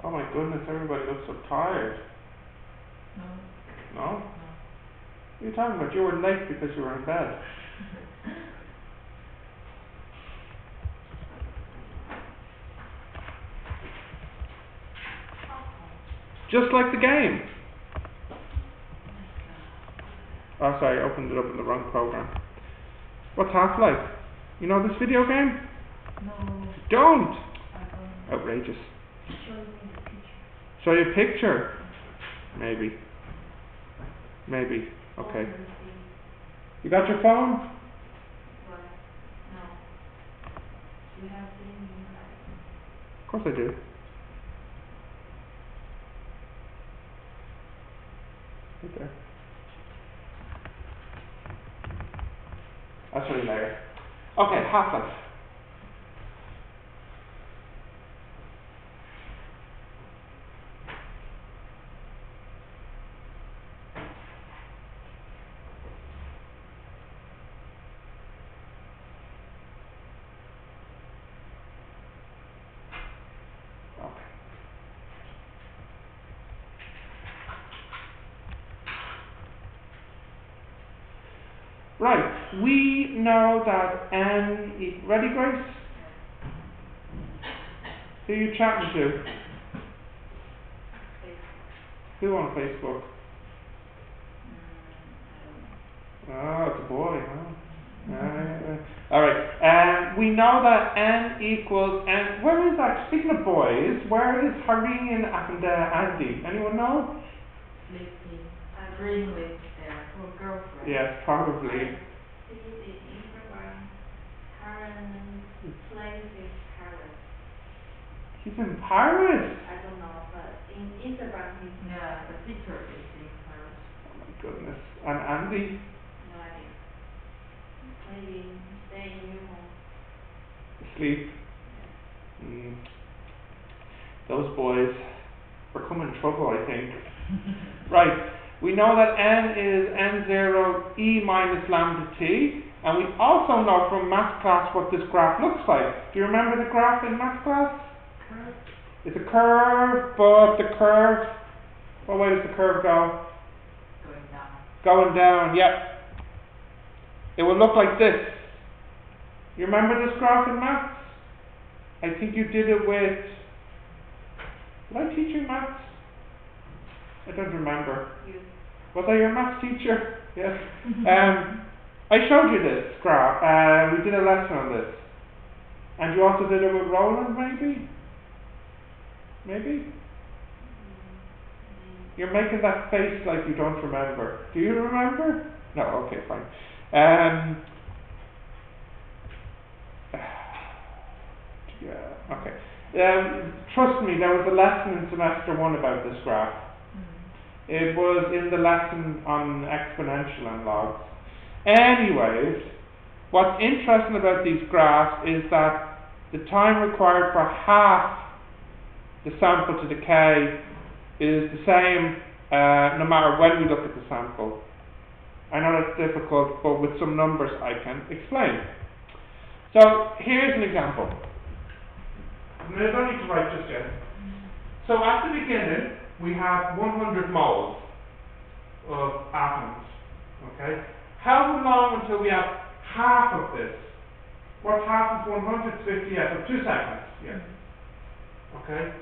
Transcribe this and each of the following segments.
Oh my goodness, everybody looks so tired. No. No? No. What are you talking about? You were late because you were in bed. Just like the game. Oh, sorry, I opened it up in the wrong program. What's Half-Life? You know this video game? No. Don't! I don't. Outrageous. Show me the picture. Show you a picture? Maybe. Maybe. Okay. You got your phone? What? No. You have seen me, right? Of course I do. Right there. I'll show you later. Okay, Half-Life. Okay. Right, we know that ready, Grace? Who are you chatting to? Facebook. Who on Facebook? I don't know. Oh, it's a boy, huh? Alright, we know that n equals n. Where is that? Speaking of boys, where is Hareen and Andy? Anyone know? Sleeping. Agreeing with their poor girlfriend. Yes, probably. This is the Instagram. Karen plays with Paris. He's in Paris? I don't know, but in Instagram he's Yeah, the picture is in Paris. Oh my goodness. And Andy? no idea. Maybe stay in your home. Asleep? Those boys are coming in trouble, I think. Right, we know that n is n0 e minus lambda t, and we also know from math class what this graph looks like. Do you remember the graph in math class? Curve. It's a curve, but the curve, what way does the curve go? Going down. Going down, yep. It will look like this. You remember this graph in maths? I think you did it with, did I teach you maths? I don't remember. You. Was I your maths teacher? Yes. I showed you this graph. We did a lesson on this. And you also did it with Roland, maybe? Maybe? You're making that face like you don't remember. Do you remember? No, okay, fine. Yeah, okay. Trust me, there was a lesson in semester 1 about this graph. It was in the lesson on exponential and logs. Anyways, what's interesting about these graphs is that the time required for half the sample to decay is the same no matter when we look at the sample. I know that's difficult, but with some numbers I can explain. So here's an example. I don't need to write just yet. So at the beginning, we have 100 moles of atoms. Okay? How long until we have half of this? What's half of 100? 50, yeah, so 2 seconds. Yeah. Okay?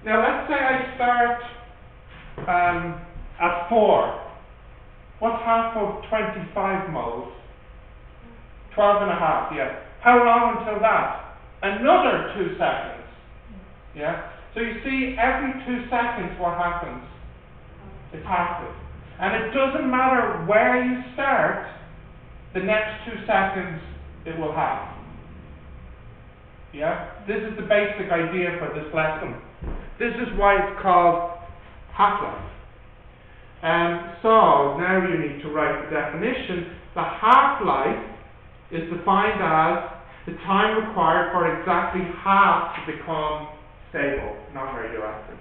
Now let's say I start at 4. What's half of 25 moles? 12 and a half, yeah. How long until that? Another 2 seconds. Yeah? So you see, every 2 seconds what happens? It's half it. And it doesn't matter where you start, the next 2 seconds it will half. Yeah? This is the basic idea for this lesson. This is why it's called half-life. So now you need to write the definition. The half-life is defined as the time required for exactly half to become stable, not radioactive.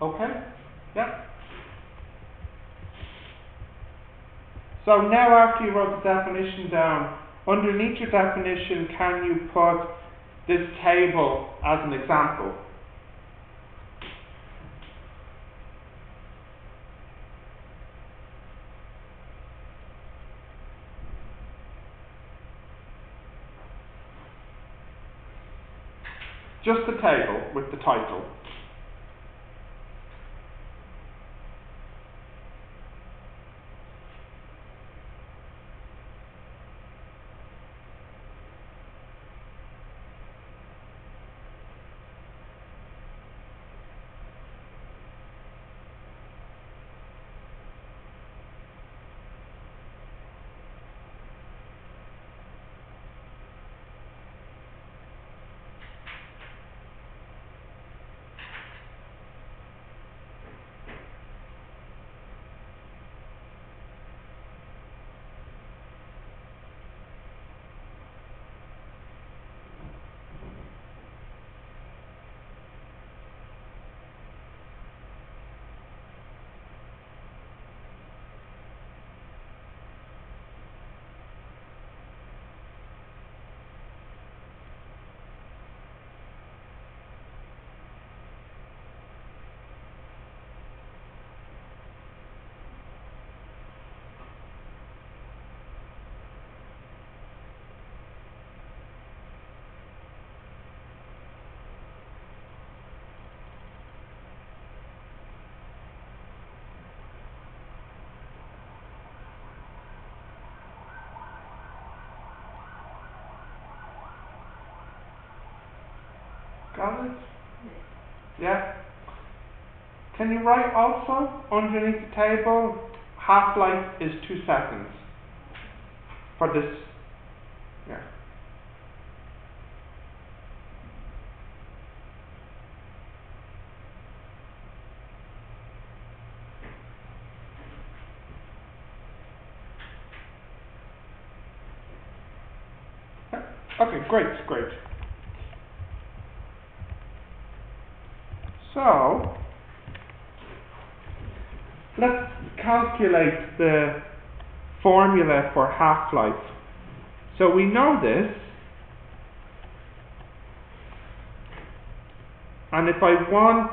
Okay? Yeah. So now after you wrote the definition down, underneath your definition, can you put this table as an example? Just the table with the title. Got it? Yeah. Can you write also underneath the table, half-life is 2 seconds for this? Yeah. Okay, great. So, let's calculate the formula for half-life. So we know this, and if I want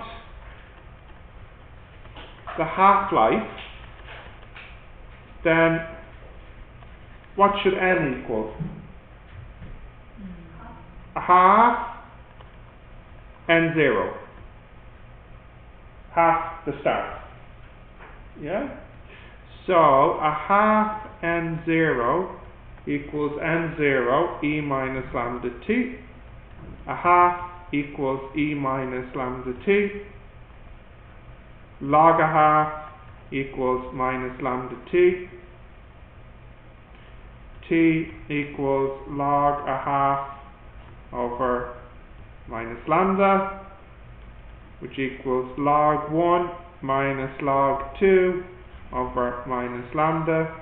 the half-life, then what should n equal? A half n0. Half the start. Yeah? So a half n0 equals n0 e minus lambda t. A half equals e minus lambda t. Log a half equals minus lambda t. T equals log a half over minus lambda, which equals log 1 minus log 2 over minus lambda.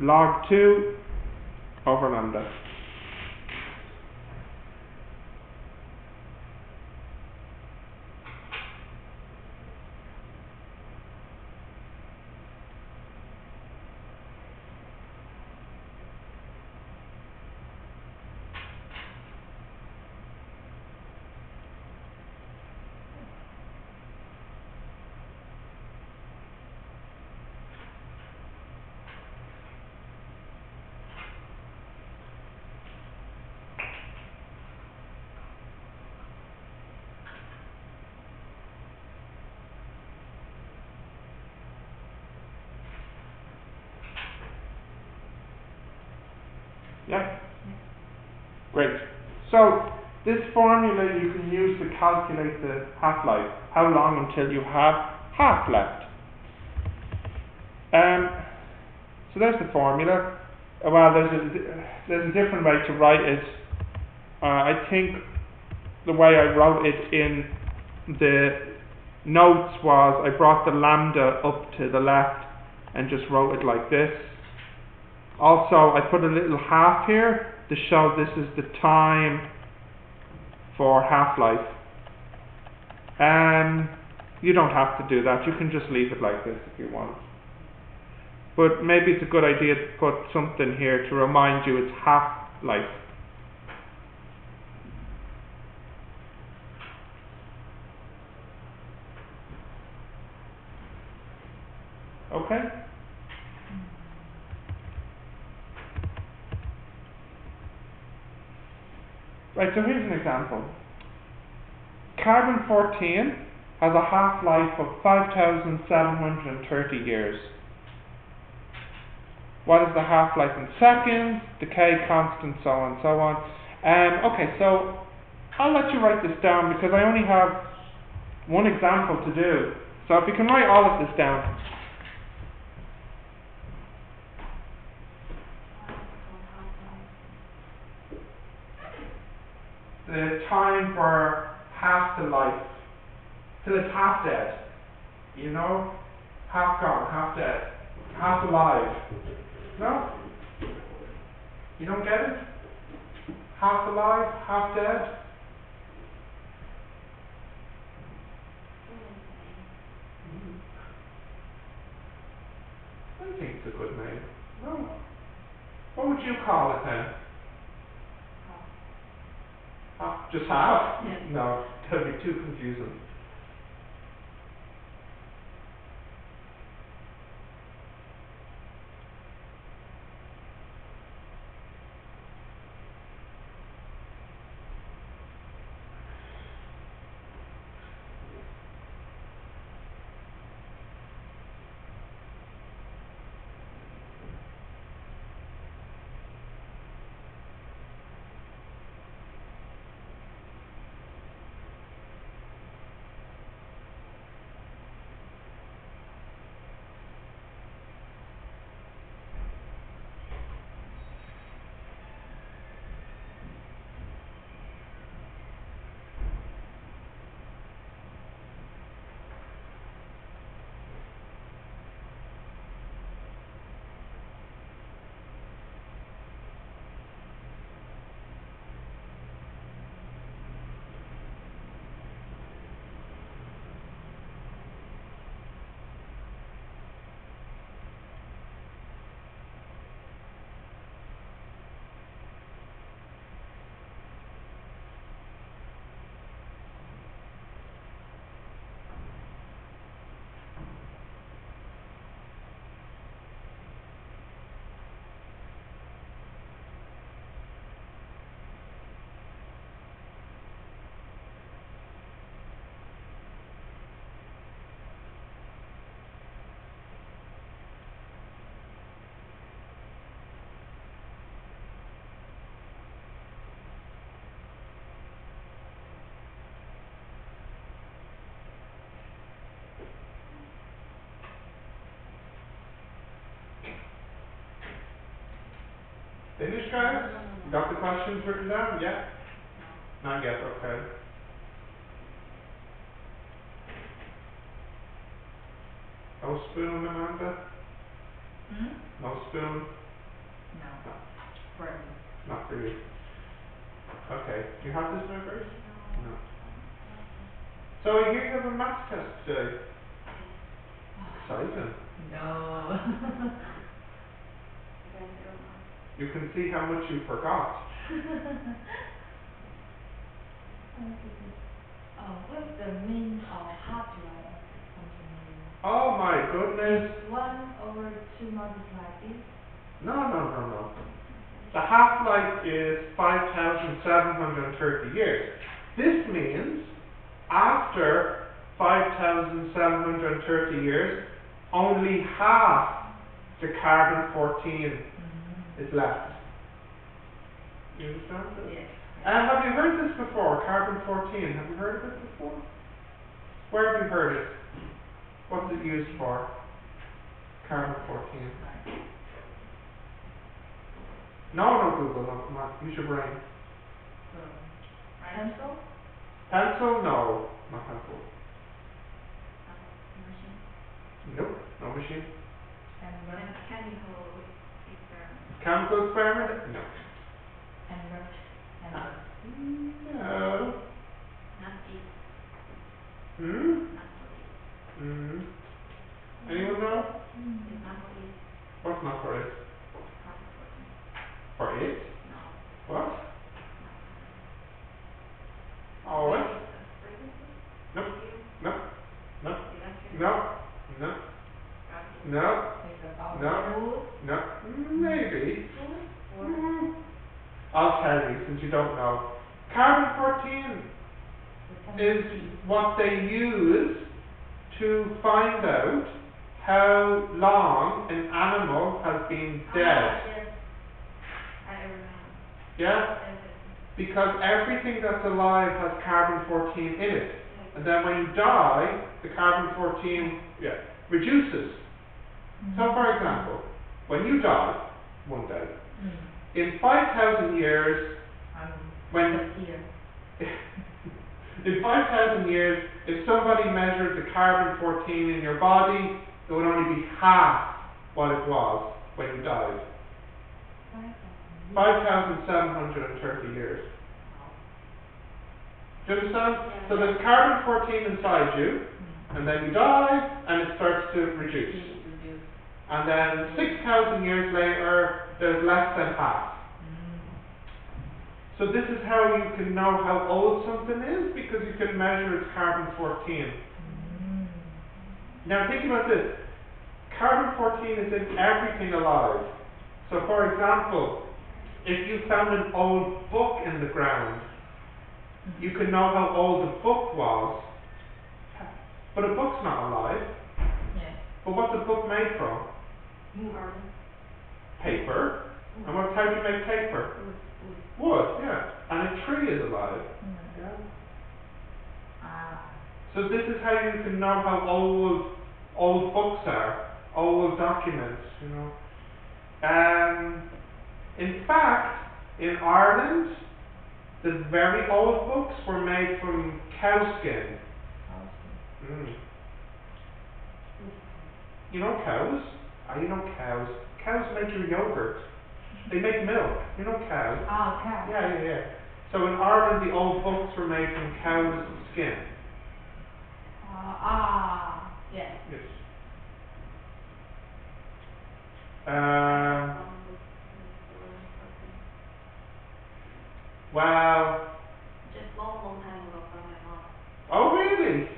Log 2 over lambda. Yeah? Great. So this formula you can use to calculate the half-life. How long until you have half left? So there's the formula. Well, there's a different way to write it. I think the way I wrote it in the notes was I brought the lambda up to the left and just wrote it like this. Also, I put a little half here to show this is the time for half-life. You don't have to do that. You can just leave it like this if you want. But maybe it's a good idea to put something here to remind you it's half-life. Okay? Right, so here's an example. Carbon-14 has a half-life of 5,730 years. What is the half-life in seconds, decay constant, so on and so on. Okay, so I'll let you write this down because I only have one example to do. So if you can write all of this down. The time for half the life, till it's half dead. You know? Half gone, half dead, half alive. No? You don't get it? Half alive, half dead? I think it's a good name. No. What would you call it then? Half? Just half? Yes. No, that would be too confusing. Finished, guys? You got the questions written down? Yeah? Not yet, okay. No spoon, Amanda? No spoon? No. For me. Not for you. Okay. Do you have this memorized? No. So I hear you have a maths test today. Exciting. No. You can see how much you forgot. Oh, what's the mean of half-life? Oh my goodness. 1/2 multiplied this? No. The half-life is 5,730 years. This means after 5,730 years, only half the carbon-14 is left. You understand this? Yes. Have you heard this before, carbon-14? Have you heard of it before? Where have you heard it? What's it used for? Carbon-14. No, Google, no, come on, use your brain. Pencil? Pencil? No, not pencil. Machine? Nope, no machine. Chemical experiment? Chemical experiment? No. Hammer? No. Hmm? Not for it. Hmm. Anyone know? It's not for it. What's not for it? Not for it. For it? No. What? Not Oh, what? frequency? No. You? No. No. Electric? No. No. Gravity? No. It's about No. food. No. Maybe. Food? Or? Hmm. I'll tell you since you don't know. Carbon-14 is what they use to find out how long an animal has been dead. Yes. I remember. Yeah? Yes. Because everything that's alive has carbon-14 in it. And then when you die, the carbon-14 reduces. So for example, when you die one day, in 5,000 years, when Here. in 5,000 years, if somebody measured the carbon-14 in your body, it would only be half what it was when you died. 5,730 years. Do you understand? Yeah. So there's carbon-14 inside you, and then you die, and it starts to reduce. And then 6,000 years later, there's less than half. So this is how you can know how old something is, because you can measure its carbon-14. Now think about this. Carbon-14 is in everything alive. So for example, if you found an old book in the ground, you can know how old the book was. But a book's not alive. Yes. But what's a book made from? Paper. And how do you make paper? Wood, yeah. And a tree is alive. Yeah. So this is how you can know how old books are, old documents, you know. In fact, in Ireland, the very old books were made from cow skin. Mm. You know cows? You know cows. Cows make your yogurt. They make milk. You know cows? Oh, cow. Yeah. So in Ireland, the old books were made from cow's skin. Yes. Yes. Wow. Just long time ago from my mom. Oh, really?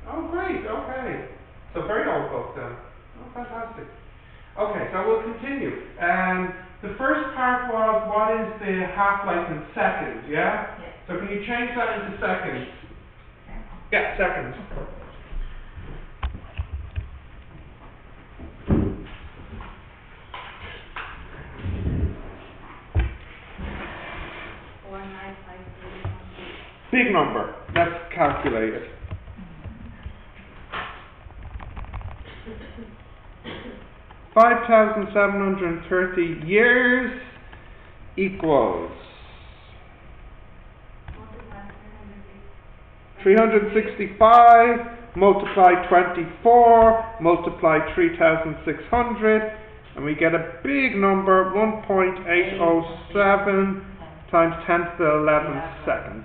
Oh, great. Okay. So very old book then. Oh, fantastic. Okay, so we'll continue. The first part was what is the half-life in seconds, yeah? Yes. So can you change that into seconds? Yeah, seconds. Big number. Let's calculate it. 5,730 years equals 365 multiply 24 multiply 3,600, and we get a big number, 1.807 times 10 to the 11th seconds.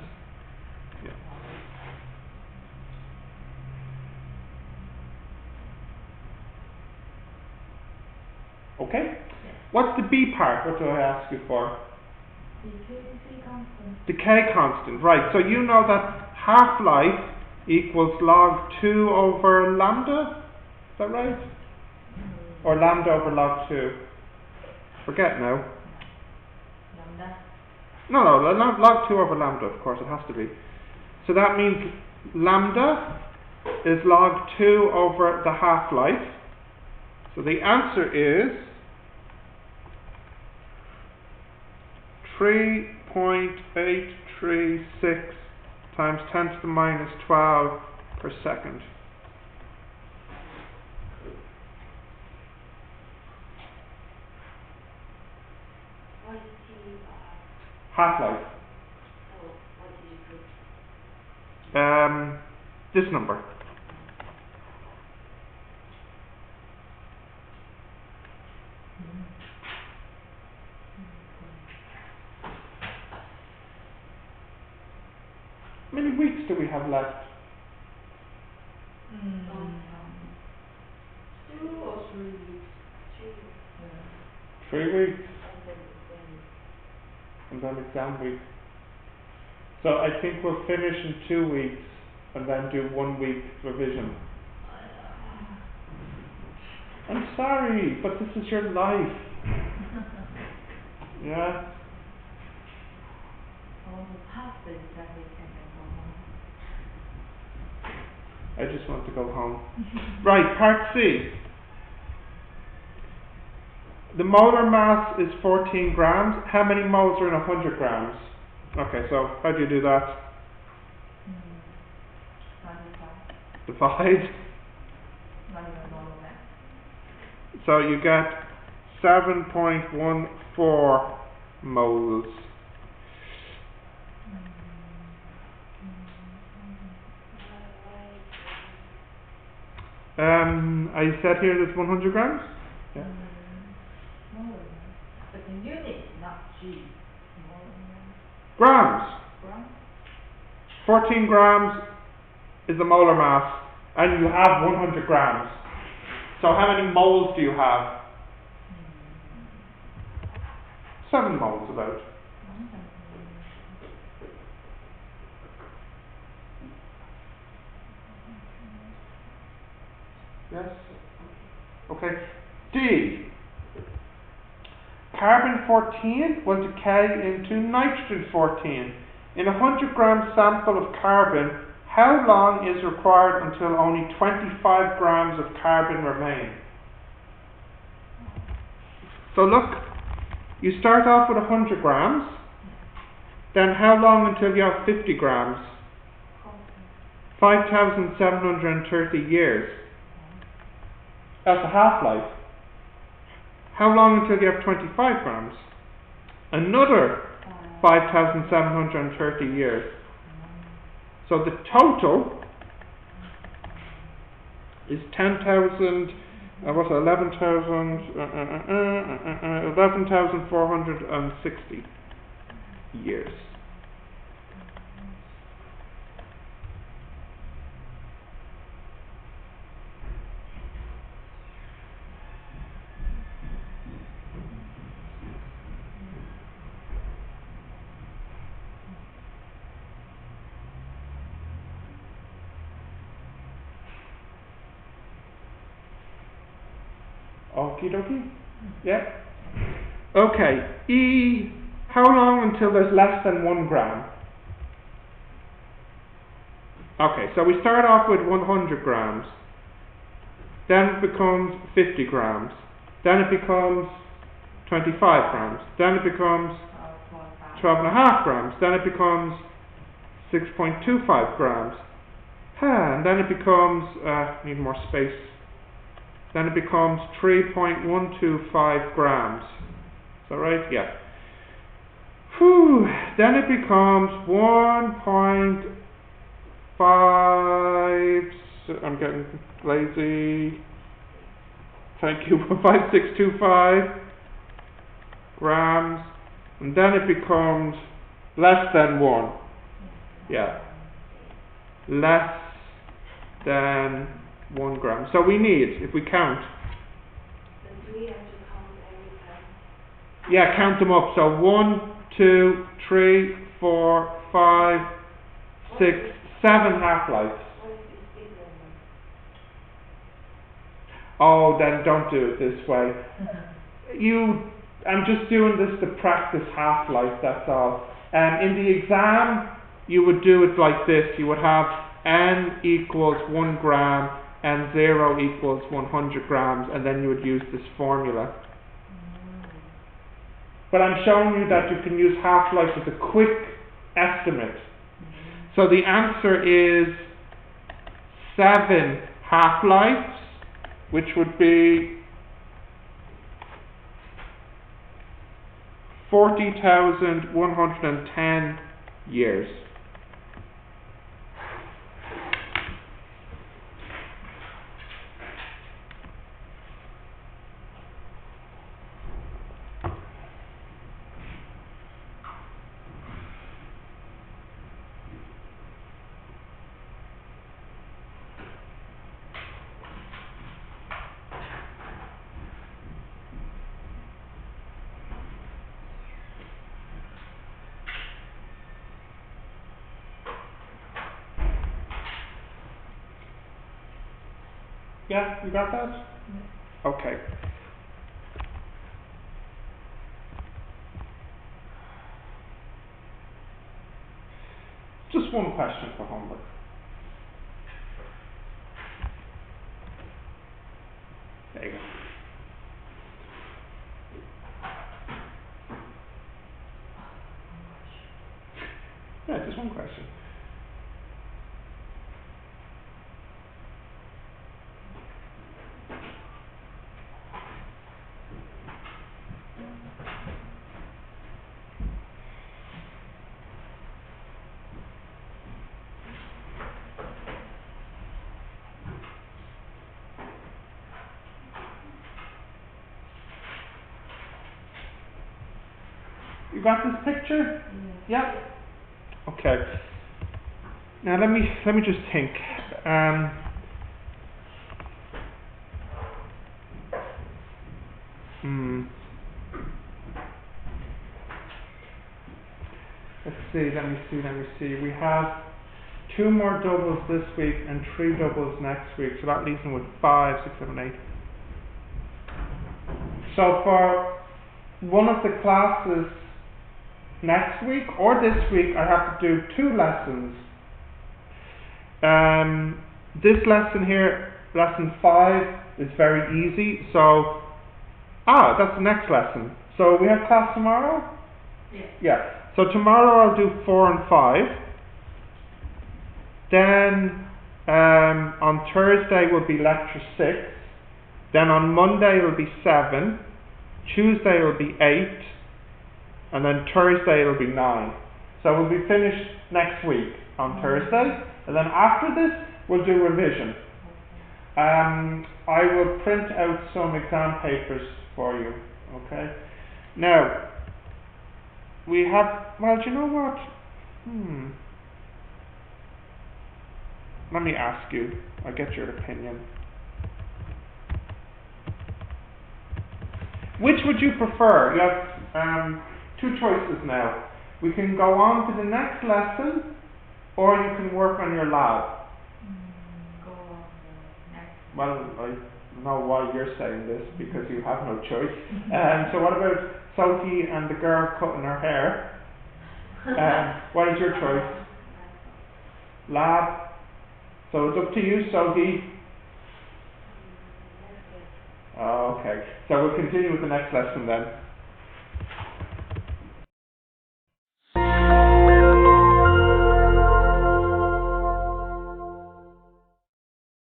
Okay? What's the B part? What do I ask you for? Decay constant. Right. So you know that half-life equals log 2 over lambda? Is that right? Or lambda over log 2? Forget now. Lambda. No, log 2 over lambda, of course, it has to be. So that means lambda is log 2 over the half-life. So the answer is 3.836 times 10 to the minus 12 per second. What is the Half-life. so what did you prove? This number. How many weeks do we have left? weeks, I said the same. and then exam week. So I think we'll finish in 2 weeks, and then do 1 week revision. I'm sorry, but this is your life. Yeah? Oh, pass the exam weekend and go home. I just want to go home. Right, part C. The molar mass is 14 grams. How many moles are in 100 grams? Okay, so how do you do that? Divide. So you get 7.14 moles. I said here there's 100 grams? Yeah. But the unit, not G. Grams. Gram? 14 grams is the molar mass, and you have 100 grams. So how many moles do you have? 7 moles about. Yes? Okay. D. Carbon 14 will decay into nitrogen 14. In a 100 gram sample of carbon, how long is required until only 25 grams of carbon remain? So look, you start off with 100 grams, then how long until you have 50 grams? 5,730 years. That's a half-life. How long until you have 25 grams? Another 5,730 years. So the total is 11,460 years. Okie dokie? Yeah? Okay, E, how long until there's less than 1 gram? Okay, so we start off with 100 grams, then it becomes 50 grams, then it becomes 25 grams, then it becomes 12.5 grams, then it becomes 6.25 grams, and then it becomes, need more space, then it becomes 3.125 grams. Is that right? Yeah. Whew. Then it becomes 1.5, I'm getting lazy, thank you, 5625 grams, and then it becomes less than 1. Yeah. Less than 1 gram. So we need, if we count. Then do we have to count every time? Yeah, count them up. So 1, 2, 3, 4, 5, 6, 7 half-lives. What if it's bigger than? Oh, then don't do it this way. I'm just doing this to practice half-life, that's all. In the exam, you would do it like this. You would have n equals 1 gram and 0 equals 100 grams, and then you would use this formula. But I'm showing you that you can use half-life as a quick estimate. So the answer is 7 half-lives, which would be 40,110 years. Yeah, you got that? Yeah. Okay. Just one question for homework. There you go. Yeah, just one question. You got this picture? Yeah. Yep. Okay. Now let me just think. Hmm. Let's see. Let me see. We have 2 more doubles this week and 3 doubles next week, so that leaves me with 5, 6, 7, 8. So for one of the classes next week or this week, I have to do 2 lessons. This lesson here, lesson 5, is very easy. So, that's the next lesson. So we have class tomorrow? Yeah. Yeah. So tomorrow I'll do 4 and 5. Then on Thursday will be lecture 6. Then on Monday it will be 7. Tuesday it will be 8. And then Thursday it will be 9. So we'll be finished next week on Thursday. And then after this we'll do revision. I will print out some exam papers for you. Okay. Now we have, well, do you know what? Let me ask you. I'll get your opinion. Which would you prefer? You have 2 choices now. We can go on to the next lesson, or you can work on your lab. Go on the next. Well, I know why you're saying this, because you have no choice. So what about Sophie and the girl cutting her hair? What is your choice? Lab. So it's up to you, Sophie. Okay. So we'll continue with the next lesson then.